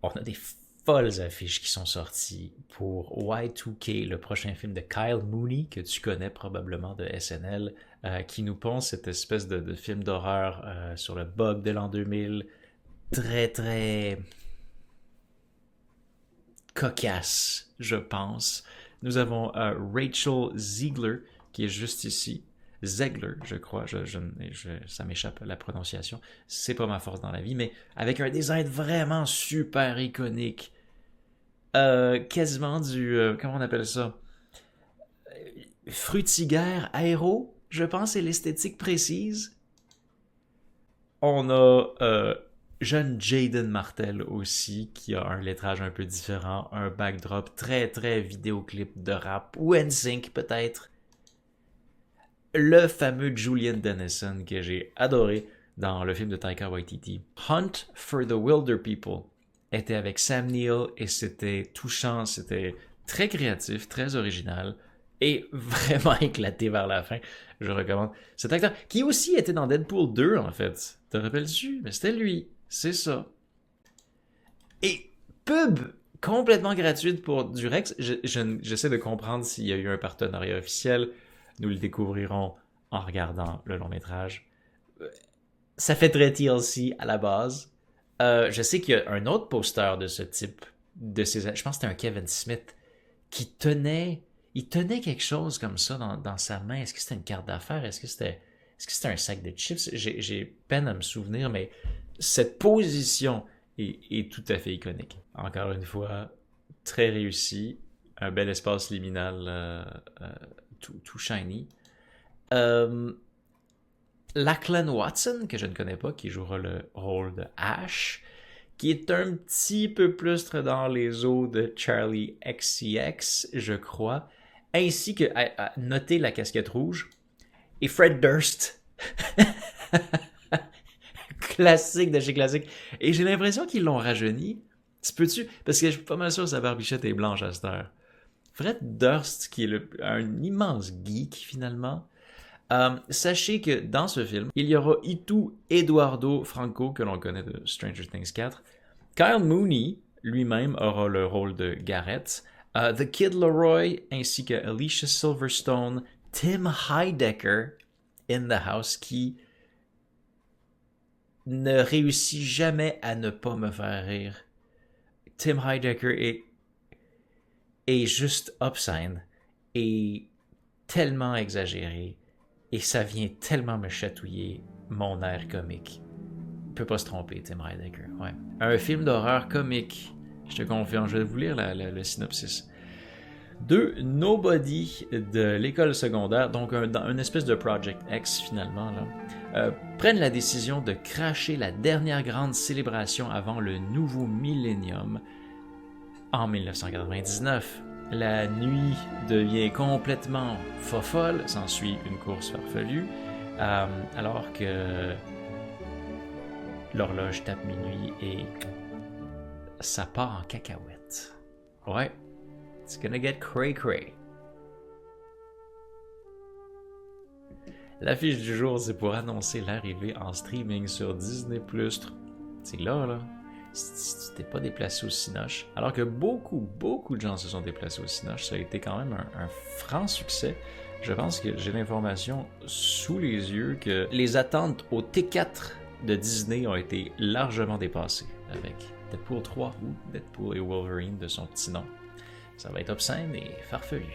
On a des folles affiches qui sont sorties pour Y2K, le prochain film de Kyle Mooney, que tu connais probablement de SNL, qui nous pond cette espèce de film d'horreur sur le bug de l'an 2000, très très cocasse, je pense. Nous avons Rachel Ziegler, qui est juste ici. Zegler, je crois, ça m'échappe la prononciation. C'est pas ma force dans la vie, mais avec un design vraiment super iconique. Quasiment comment on appelle ça? Frutiguère aéro, je pense, c'est l'esthétique précise. On a jeune Jaden Martell aussi, qui a un lettrage un peu différent, un backdrop très très vidéoclip de rap, ou NSYNC peut-être. Le fameux Julian Dennison que j'ai adoré dans le film de Taika Waititi. Hunt for the Wilder People était avec Sam Neill et c'était touchant, c'était très créatif, très original et vraiment éclaté vers la fin. Je recommande. Cet acteur qui aussi était dans Deadpool 2 en fait. Te rappelles-tu? Mais c'était lui. C'est ça. Et pub complètement gratuite pour Durex. J'essaie de comprendre s'il y a eu un partenariat officiel. Nous le découvrirons en regardant le long métrage. Ça fait très TLC à la base. Je sais qu'il y a un autre poster de ce type, je pense que c'était un Kevin Smith, il tenait quelque chose comme ça dans sa main. Est-ce que c'était une carte d'affaires? Est-ce que c'était un sac de chips? J'ai peine à me souvenir, mais cette position est tout à fait iconique. Encore une fois, très réussi. Un bel espace liminal tout shiny. Lachlan Watson, que je ne connais pas, qui jouera le rôle de Ash, qui est un petit peu plus dans les eaux de Charlie XCX, je crois, ainsi que à noter la casquette rouge, et Fred Durst. Classique de chez classique. Et j'ai l'impression qu'ils l'ont rajeuni. Tu peux-tu? Parce que je suis pas mal sûr que sa barbichette est blanche à cette heure. Fred Durst, qui est un immense geek finalement. Sachez que dans ce film, il y aura Itu Eduardo Franco, que l'on connaît de Stranger Things 4. Kyle Mooney, lui-même, aura le rôle de Garrett. The Kid Laroi, ainsi que Alicia Silverstone. Tim Heidecker, in the house, qui ne réussit jamais à ne pas me faire rire. Tim Heidecker est juste obscène et tellement exagéré. Et ça vient tellement me chatouiller mon air comique. Il peut pas se tromper, Tim Heidecker. Ouais. Un film d'horreur comique. Je te confirme, je vais vous lire le synopsis. Deux nobody de l'école secondaire, donc une espèce de Project X finalement, là, prennent la décision de crasher la dernière grande célébration avant le nouveau millénium en 1999. La nuit devient complètement fofolle, s'ensuit une course farfelue, alors que l'horloge tape minuit et ça part en cacahuète. Ouais, it's gonna get cray-cray. L'affiche du jour, c'est pour annoncer l'arrivée en streaming sur Disney+. C'est là. Si tu t'es pas déplacé au Cinoche, alors que beaucoup de gens se sont déplacés au Cinoche, ça a été quand même un franc succès. Je pense que j'ai l'information sous les yeux que les attentes au T4 de Disney ont été largement dépassées avec Deadpool 3 ou Deadpool et Wolverine de son petit nom. Ça va être obscène et farfelu.